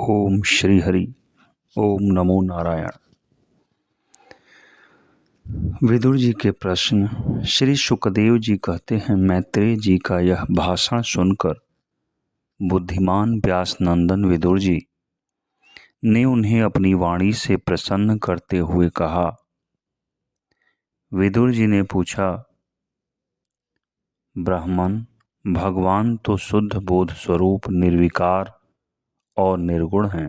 ओम श्री हरि। ओम नमो नारायण। विदुर जी के प्रश्न। श्री सुखदेव जी कहते हैं, मैत्रेय जी का यह भाषण सुनकर बुद्धिमान व्यास नंदन विदुर जी ने उन्हें अपनी वाणी से प्रसन्न करते हुए कहा। विदुर जी ने पूछा, ब्राह्मण, भगवान तो शुद्ध बोध स्वरूप निर्विकार और निर्गुण हैं।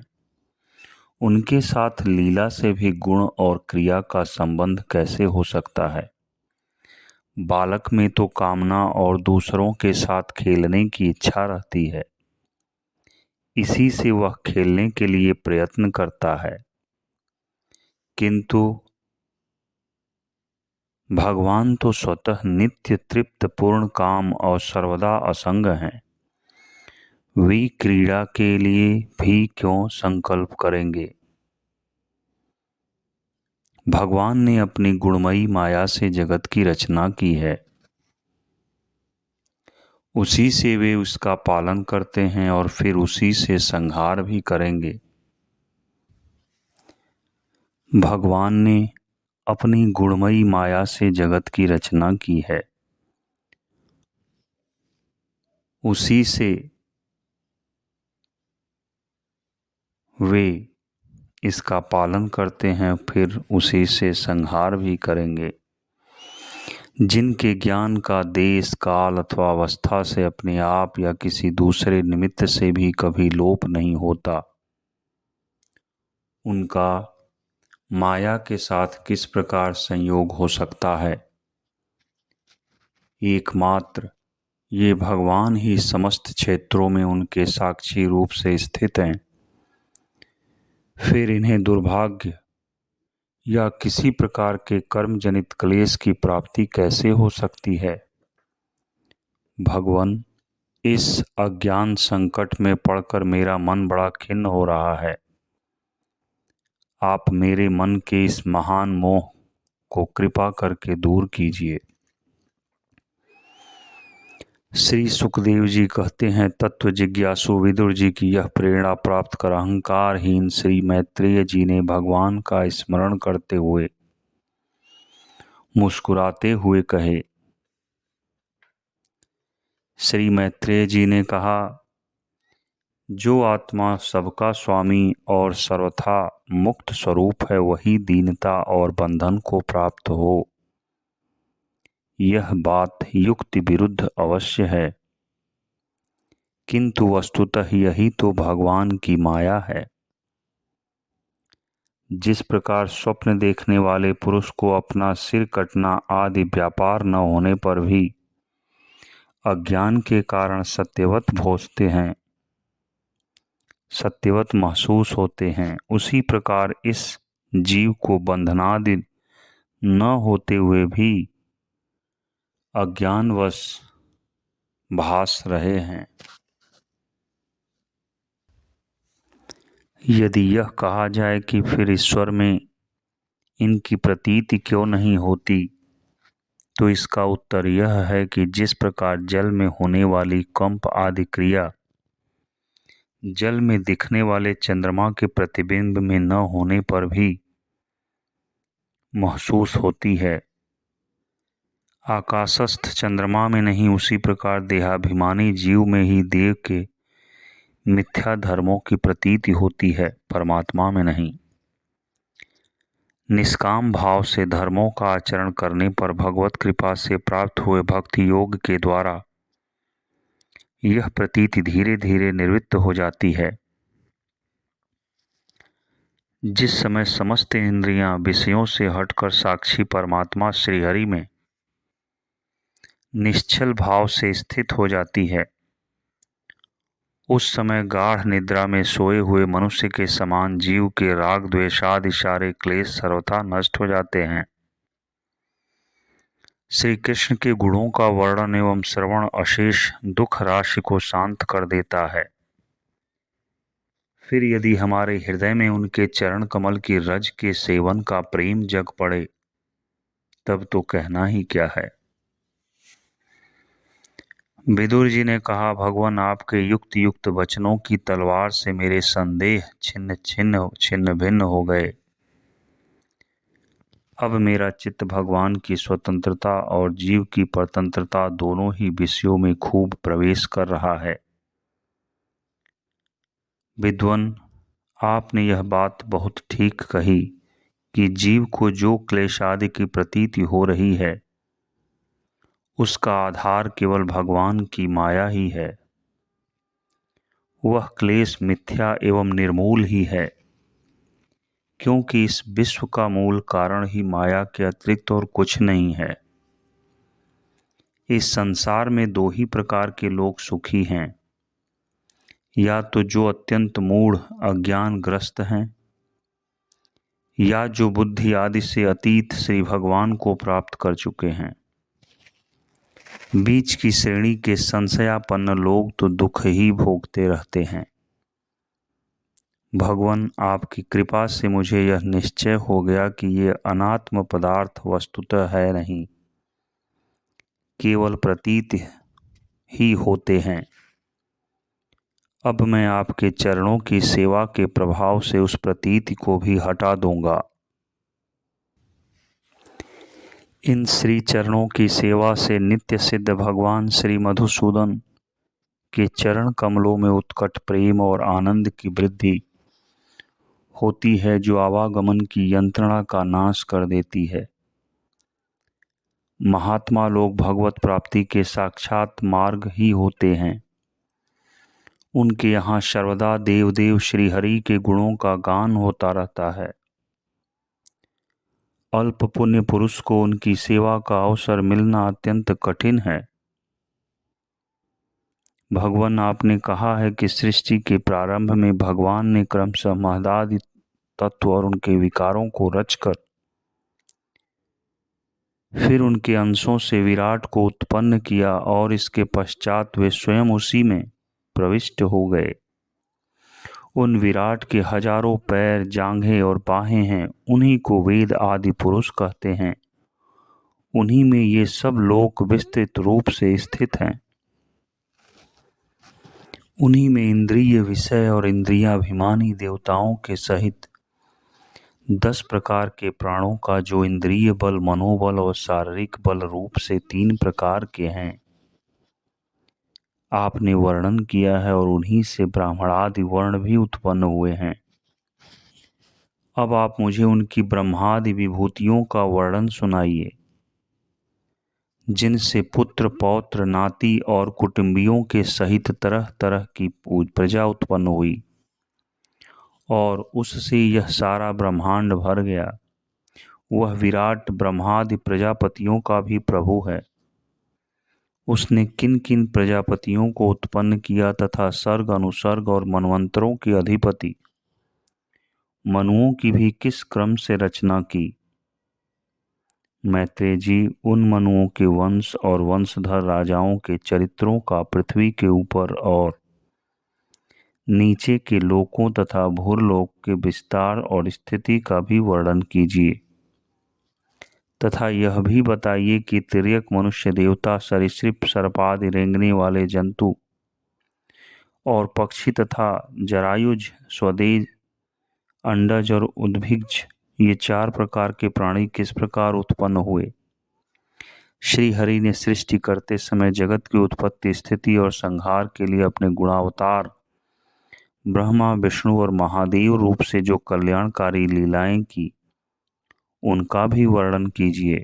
उनके साथ लीला से भी गुण और क्रिया का संबंध कैसे हो सकता है? बालक में तो कामना और दूसरों के साथ खेलने की इच्छा रहती है, इसी से वह खेलने के लिए प्रयत्न करता है। किंतु भगवान तो स्वतः नित्य तृप्त पूर्ण काम और सर्वदा असंग हैं। वे क्रीड़ा के लिए भी क्यों संकल्प करेंगे? भगवान ने अपनी गुणमयी माया से जगत की रचना की है, उसी से वे उसका पालन करते हैं और फिर उसी से संहार भी करेंगे। भगवान ने अपनी गुणमयी माया से जगत की रचना की है, उसी से वे इसका पालन करते हैं, फिर उसी से संहार भी करेंगे। जिनके ज्ञान का देश काल अथवा अवस्था से अपने आप या किसी दूसरे निमित्त से भी कभी लोप नहीं होता, उनका माया के साथ किस प्रकार संयोग हो सकता है? एकमात्र ये भगवान ही समस्त क्षेत्रों में उनके साक्षी रूप से स्थित हैं। फिर इन्हें दुर्भाग्य या किसी प्रकार के कर्म जनित क्लेश की प्राप्ति कैसे हो सकती है? भगवान, इस अज्ञान संकट में पड़कर मेरा मन बड़ा खिन्न हो रहा है। आप मेरे मन के इस महान मोह को कृपा करके दूर कीजिए। श्री सुखदेव जी कहते हैं, तत्व जिज्ञासु विदुर जी की यह प्रेरणा प्राप्त कर अहंकारहीन श्री मैत्रेय जी ने भगवान का स्मरण करते हुए मुस्कुराते हुए कहे। श्री मैत्रेय जी ने कहा, जो आत्मा सबका स्वामी और सर्वथा मुक्त स्वरूप है, वही दीनता और बंधन को प्राप्त हो। यह बात युक्ति विरुद्ध अवश्य है, किंतु वस्तुतः यही तो भगवान की माया है। जिस प्रकार स्वप्न देखने वाले पुरुष को अपना सिर कटना आदि व्यापार न होने पर भी अज्ञान के कारण सत्यवत भासते हैं, सत्यवत महसूस होते हैं, उसी प्रकार इस जीव को बंधनादि न होते हुए भी अज्ञानवश भास रहे हैं। यदि यह कहा जाए कि फिर ईश्वर में इनकी प्रतीति क्यों नहीं होती, तो इसका उत्तर यह है कि जिस प्रकार जल में होने वाली कंप आदि क्रिया जल में दिखने वाले चंद्रमा के प्रतिबिंब में न होने पर भी महसूस होती है, आकाशस्थ चंद्रमा में नहीं, उसी प्रकार देहाभिमानी जीव में ही देव के मिथ्या धर्मों की प्रतीति होती है, परमात्मा में नहीं। निष्काम भाव से धर्मों का आचरण करने पर भगवत कृपा से प्राप्त हुए भक्ति योग के द्वारा यह प्रतीति धीरे धीरे निवृत्त हो जाती है। जिस समय समस्त इंद्रियां विषयों से हटकर साक्षी परमात्मा श्रीहरि में निश्चल भाव से स्थित हो जाती है, उस समय गाढ़ निद्रा में सोए हुए मनुष्य के समान जीव के राग द्वेषादि सारे क्लेश सर्वथा नष्ट हो जाते हैं। श्री कृष्ण के गुणों का वर्णन एवं श्रवण अशेष दुख राशि को शांत कर देता है। फिर यदि हमारे हृदय में उनके चरण कमल की रज के सेवन का प्रेम जग पड़े, तब तो कहना ही क्या है। विदुर जी ने कहा, भगवान, आपके युक्त युक्त वचनों की तलवार से मेरे संदेह छिन्न छिन्न छिन्न भिन्न हो गए। अब मेरा चित्त भगवान की स्वतंत्रता और जीव की परतंत्रता दोनों ही विषयों में खूब प्रवेश कर रहा है। विद्वन, आपने यह बात बहुत ठीक कही कि जीव को जो क्लेशादि की प्रतीति हो रही है, उसका आधार केवल भगवान की माया ही है। वह क्लेश मिथ्या एवं निर्मूल ही है, क्योंकि इस विश्व का मूल कारण ही माया के अतिरिक्त और कुछ नहीं है। इस संसार में दो ही प्रकार के लोग सुखी हैं, या तो जो अत्यंत मूढ़ अज्ञानग्रस्त हैं, या जो बुद्धि आदि से अतीत श्री भगवान को प्राप्त कर चुके हैं। बीच की श्रेणी के संशयापन्न लोग तो दुख ही भोगते रहते हैं। भगवान, आपकी कृपा से मुझे यह निश्चय हो गया कि ये अनात्म पदार्थ वस्तुतः है नहीं, केवल प्रतीत ही होते हैं। अब मैं आपके चरणों की सेवा के प्रभाव से उस प्रतीति को भी हटा दूंगा। इन श्री चरणों की सेवा से नित्य सिद्ध भगवान श्री मधुसूदन के चरण कमलों में उत्कट प्रेम और आनंद की वृद्धि होती है, जो आवागमन की यंत्रणा का नाश कर देती है। महात्मा लोग भगवत प्राप्ति के साक्षात मार्ग ही होते हैं। उनके यहाँ सर्वदा देवदेव श्री हरि के गुणों का गान होता रहता है। अल्प पुण्य पुरुष को उनकी सेवा का अवसर मिलना अत्यंत कठिन है। भगवान, आपने कहा है कि सृष्टि के प्रारंभ में भगवान ने क्रमशः महदादि तत्व और उनके विकारों को रचकर फिर उनके अंशों से विराट को उत्पन्न किया और इसके पश्चात वे स्वयं उसी में प्रविष्ट हो गए। उन विराट के हजारों पैर, जांघें और बाहें हैं, उन्हीं को वेद आदि पुरुष कहते हैं। उन्हीं में ये सब लोक विस्तृत रूप से स्थित हैं। उन्हीं में इंद्रिय विषय और इंद्रियाभिमानी देवताओं के सहित 10 प्रकार के प्राणों का, जो इंद्रिय बल, मनोबल और शारीरिक बल रूप से 3 प्रकार के हैं, आपने वर्णन किया है, और उन्हीं से ब्राह्मणादि वर्ण भी उत्पन्न हुए हैं। अब आप मुझे उनकी ब्रह्मादि विभूतियों का वर्णन सुनाइए, जिनसे पुत्र, पौत्र, नाती और कुटुंबियों के सहित तरह तरह की प्रजा उत्पन्न हुई, और उससे यह सारा ब्रह्मांड भर गया। वह विराट ब्रह्मादि प्रजापतियों का भी प्रभु है। उसने किन किन प्रजापतियों को उत्पन्न किया तथा सर्ग, अनुसर्ग और मनवंतरों के अधिपति मनुओं की भी किस क्रम से रचना की। मैत्रेय जी, उन मनुओं के वंश और वंशधर राजाओं के चरित्रों का पृथ्वी के ऊपर और नीचे के लोकों तथा भूरलोक के विस्तार और स्थिति का भी वर्णन कीजिए, तथा यह भी बताइए कि तिर्यक, मनुष्य, देवता, सरीसृप, सर्पादि रेंगने वाले जंतु और पक्षी तथा जरायुज, स्वदेज, अंडज और उद्भिज, ये 4 प्रकार के प्राणी किस प्रकार उत्पन्न हुए। श्री हरि ने सृष्टि करते समय जगत की उत्पत्ति, स्थिति और संहार के लिए अपने गुणावतार ब्रह्मा, विष्णु और महादेव रूप से जो कल्याणकारी लीलाएं की, उनका भी वर्णन कीजिए।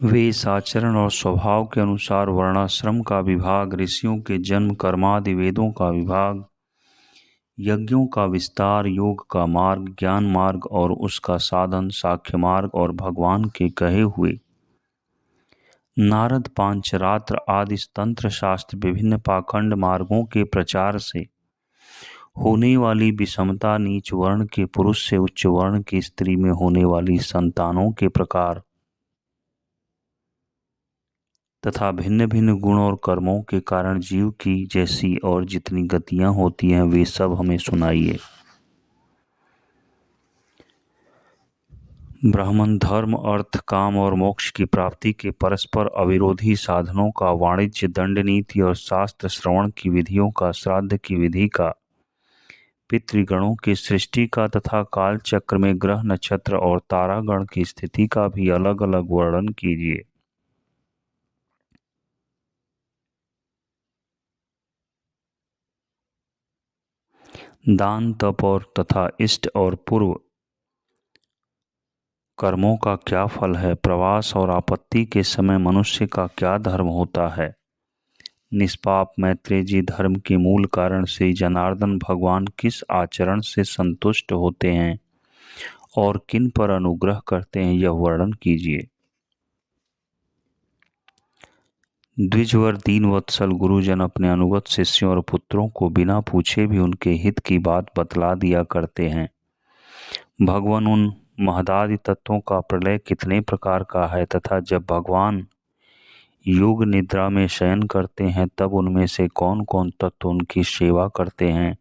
वेश, आचरण और स्वभाव के अनुसार वर्णाश्रम का विभाग, ऋषियों के जन्म, कर्मादि वेदों का विभाग, यज्ञों का विस्तार, योग का मार्ग, ज्ञान मार्ग और उसका साधन, साख्य मार्ग, और भगवान के कहे हुए नारद पांचरात्र आदि तंत्र शास्त्र, विभिन्न पाखंड मार्गों के प्रचार से होने वाली विषमता, नीच वर्ण के पुरुष से उच्च वर्ण की स्त्री में होने वाली संतानों के प्रकार, तथा भिन्न भिन्न गुण और कर्मों के कारण जीव की जैसी और जितनी गतियां होती हैं, वे सब हमें सुनाइए। ब्राह्मण धर्म, अर्थ, काम और मोक्ष की प्राप्ति के परस्पर अविरोधी साधनों का, वाणिज्य, दंड नीति और शास्त्र श्रवण की विधियों का, श्राद्ध की विधि का, पितृगणों की सृष्टि का तथा काल चक्र में ग्रह, नक्षत्र और तारागण की स्थिति का भी अलग अलग वर्णन कीजिए। दान, तप और तथा इष्ट और पूर्व कर्मों का क्या फल है? प्रवास और आपत्ति के समय मनुष्य का क्या धर्म होता है? निष्पाप मैत्रेय जी, धर्म के मूल कारण से जनार्दन भगवान किस आचरण से संतुष्ट होते हैं और किन पर अनुग्रह करते हैं, यह वर्णन कीजिए। द्विजवर दीनवत्सल गुरुजन अपने अनुगत शिष्यों और पुत्रों को बिना पूछे भी उनके हित की बात बतला दिया करते हैं। भगवान, उन महदादि तत्वों का प्रलय कितने प्रकार का है तथा जब भगवान योग निद्रा में शयन करते हैं तब उनमें से कौन कौन तत्व उनकी सेवा करते हैं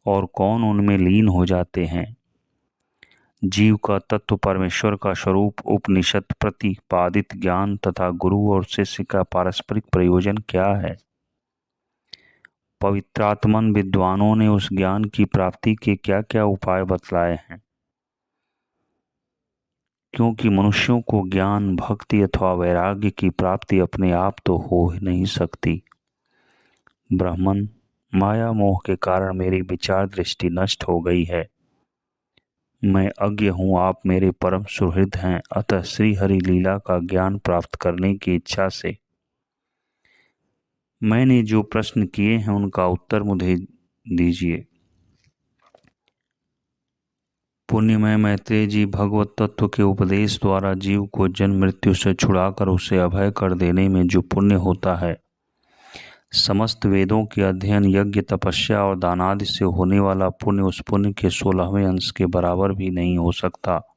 और कौन उनमें लीन हो जाते हैं? जीव का तत्व, परमेश्वर का स्वरूप, उपनिषद प्रतिपादित ज्ञान तथा गुरु और शिष्य का पारस्परिक प्रयोजन क्या है? पवित्रात्मन विद्वानों ने उस ज्ञान की प्राप्ति के क्या क्या उपाय बतलाए हैं? क्योंकि मनुष्यों को ज्ञान, भक्ति अथवा वैराग्य की प्राप्ति अपने आप तो हो ही नहीं सकती। ब्राह्मण, माया मोह के कारण मेरी विचार दृष्टि नष्ट हो गई है। मैं अज्ञ हूँ, आप मेरे परम सुहृद हैं, अतः श्री हरि लीला का ज्ञान प्राप्त करने की इच्छा से मैंने जो प्रश्न किए हैं उनका उत्तर मुझे दीजिए। पुण्यमय मैत्रेय जी, भगवत तत्व के उपदेश द्वारा जीव को जन्म मृत्यु से छुड़ाकर उसे अभय कर देने में जो पुण्य होता है, समस्त वेदों के अध्ययन, यज्ञ, तपस्या और दानादि से होने वाला पुण्य उस पुण्य के 16वें अंश के बराबर भी नहीं हो सकता।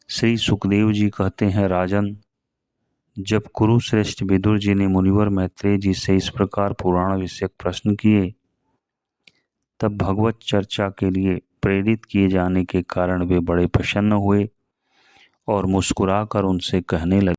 श्री सुखदेव जी कहते हैं, राजन, जब कुरुश्रेष्ठ विदुर जी ने मुनिवर मैत्रेय जी से इस प्रकार पुराण विषयक प्रश्न किए तब भगवत चर्चा के लिए प्रेरित किए जाने के कारण वे बड़े प्रसन्न हुए और मुस्कुराकर उनसे कहने लगे,